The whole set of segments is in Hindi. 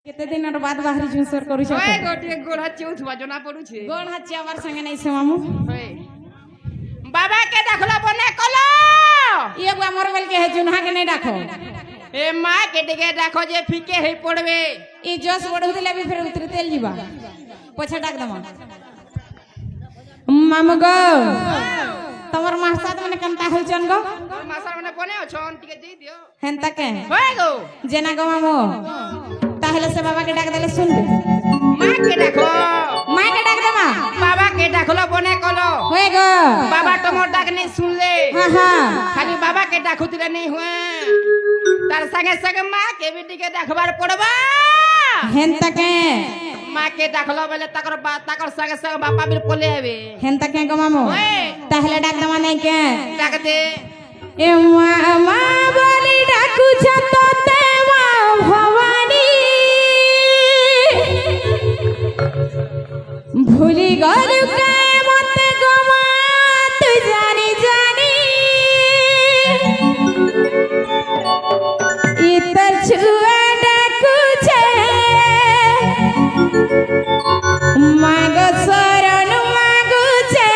केते दिन बाद बाहरी झुंसर करू छ ओए गोटे गोड़ हाची उठवा जना पड़ू छे गोड़ हाची आवर संगे नहीं से मामू ओए बाबा के देखलो बने कलो ये बुआ मोर बेल के है जुनहा के नहीं राखो ए मां के देखे देखो जे फीके हे पड़वे ई जोश बढू दिले भी फिर उतरतेल जीवा पछा डाक दमा मामू गो तमर मासात मने कंता होल चन गो मासा मने बने छन टिके दे दियो हेंता के ओए गो जेना गो मामू ताहले से बाबा के डाक देले सुन मां के देखो मां के डाक दमा बाबा के देखलो बने कलो होए गो बाबा टमोट डाक नहीं सुन ले हां हां खाली बाबा के डाकुतले नहीं हुए तार संगे संगे मां के भी टिके देखबार पड़बा हेंता के मां के देखलो बेले तकर बात तकर संगे संगे बापा भी कोले आवे हेंता के गो मामू ओए ताहले डाक दमा नहीं के डाक दे ए मां बोली डाकू छ तोते मां भवानी भूली गलु के मते गमा तू जानी जानी इतर छुआ डाकू छे मागो शरण मागू छे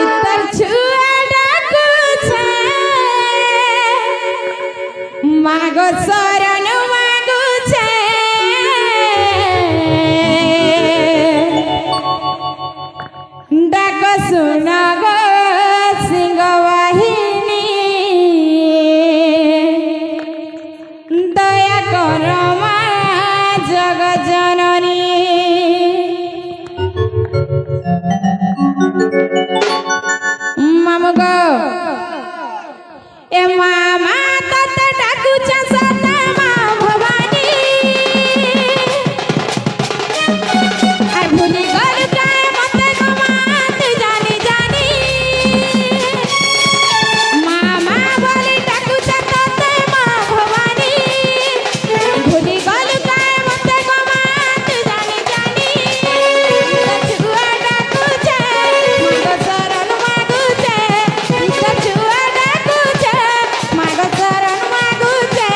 इतर छुआ डाकू छे मागो शरण मागू छे डाक सुना गो सिंह वाहिनी दया कर मा जग जननी मामू गो ए मामा तत डाकू छ सता मां भवानी आय भूली गल काय मते गमा तू जानी जानी मामा बोली डाकू छ तते मां भवानी भूली गल काय मते गमा तू जानी जानी छुआ डाकू छे मागो शरण मागू छे छुआ डाकू छे मागो शरण मागू छे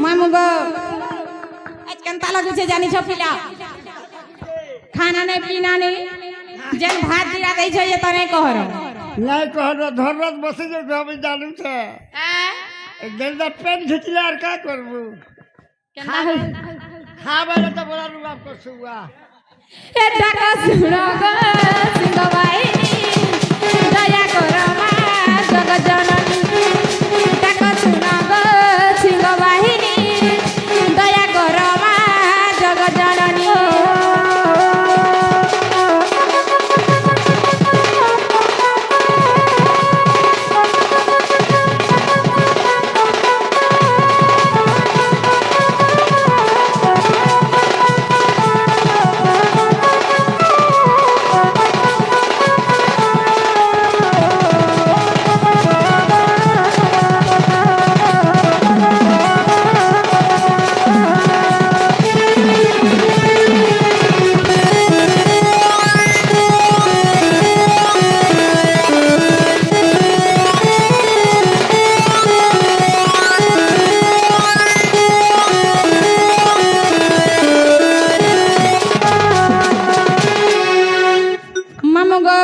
मामू गो आज कंता लगू छे जानी छ पिला खाना नहीं पीना नहीं जन भात दिया गई छे ये तने कहरो नहीं कहरो धरत बसे जे हम जानू छे एक दिन दा पेन खिचले और का करबू खाबे तो बड़ा रुआ को सुआ ए डाका सुनो गो सिंह वाहिनी दया करो मां जग जननी डाका सुनो गो सिंह वाहिनी दया करो मां जग जननी मामू गो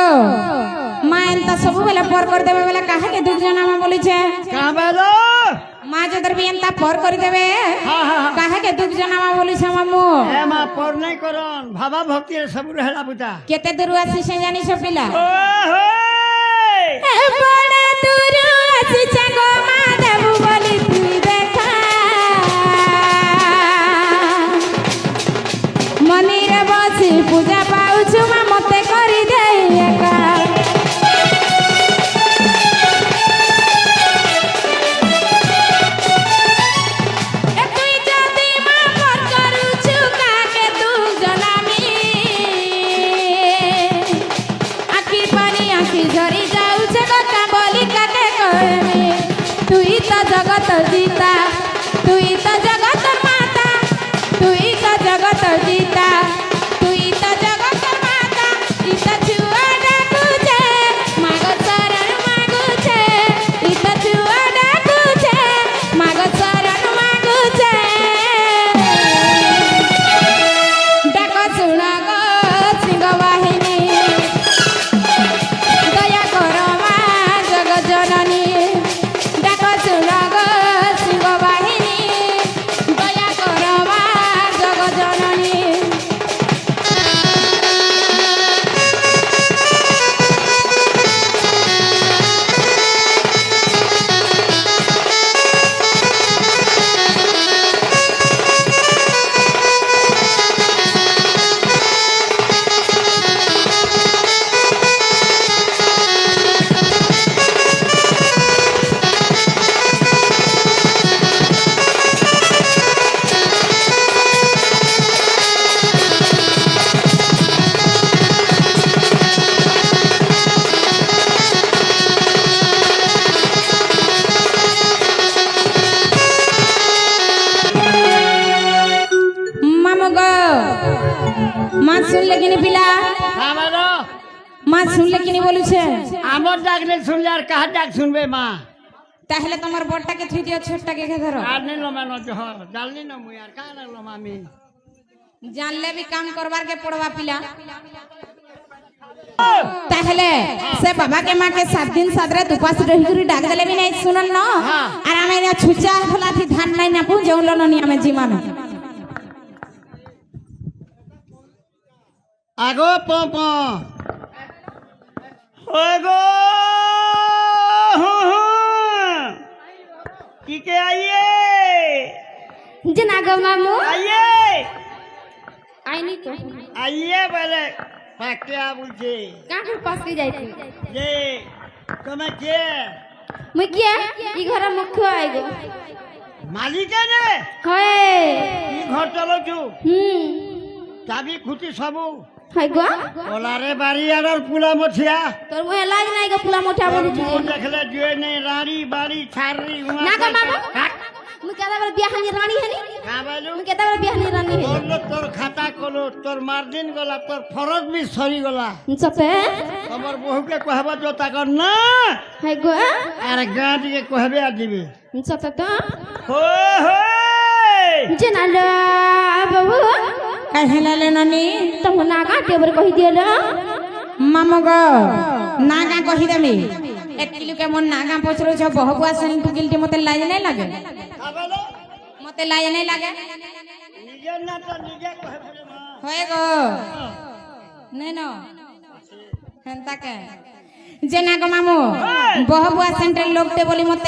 मां एंता सब बेला पर कर देबे बेला काहे के दुख जना मां बोली छे का बेलो मां जदर भी एंता पर कर देबे हां हां काहे के दुख जना मां बोली छे मामू ए मा पर नहीं करन भाबा भक्ति सब रहला बुता केते दूर आसी से जानी छ पिला ओ होय ए बड़ा दूर आसी छ गो मां देबू बोली तू देखा मंदिर बसी पूजा पाउछु मां मते करी दे एका ए तुई जदी मां पर करूछु काके तू जनामी आखी पानी आखी झरी जाऊ छे गो का बोली কিনি বলুছে আমার ডাক নেই শুনলে আর কাহার ডাক শুনবে মা? তাহলে তোমার বড়টাকে থুই দিও ছোটটাকে কে ধরো আর নিল মেন জহর জানলি না মুই আর কাহ লাগলাম আমি। জানলে भी काम करवार के पड़वा पिला তাহলে সে বাবাকে মাকে 7 দিন 7 রাত উপাস রহি করে ডাক দেলে বি নাই শুনন ন আর আমি না ছুচা ফলাথি ধান নাই না পুঁ জৌল নি আমি জিমান আগো পপ ওগো কি কে আইয়ে যে না গো মামু আইয়ে আইনি তো आइए बोले क्या बोलছে কাকে পাস के যাইতি যে তুমি কে মুই কিয়া ই ঘর মুখ্য আইগো মালিক নে হয় কি ঘর চলছু হুম চাবি খুঁটি সবু হয় গো ওলারে বাড়ি আর পুলা মঠিয়া তোর মুই লাগ নাই গো পুলা মোটা বলি মুখ দেখলে জুয়ে নেই রাড়ি বাড়ি ছাড়ি না গো মামু মুই কেদা বলে বিয়াহানি রানী হেনি কাবালু মুই কেদা বলে বিয়াহানি রানী হেনি তোর খাতা কলো তোর মার্জিন গলা তোর ফরজ বি সরি গলা সতে তোমার বহুকে কহবা তো তাকর না হয় গো আর গাঁ দিকে কহবে আর দিবে সতে তো হো হো যে না বাবু কাহেলালে ননি তুমি নাগা টেবর কহি দিয়েল মামু গো নাগা কহি দেমি এক কিলো কে মন নাগা পছরো ছ বহবুয়া সেন টুকিলটি মতে লাজ নাই লাগে কাবালু মতে লাজ নাই লাগে নিজে না তো নিজে কহবে মা হয় গো নাই ন হেনতা কে যে না গো মামু বহবুয়া সেন্টার লোকতে বলি মতে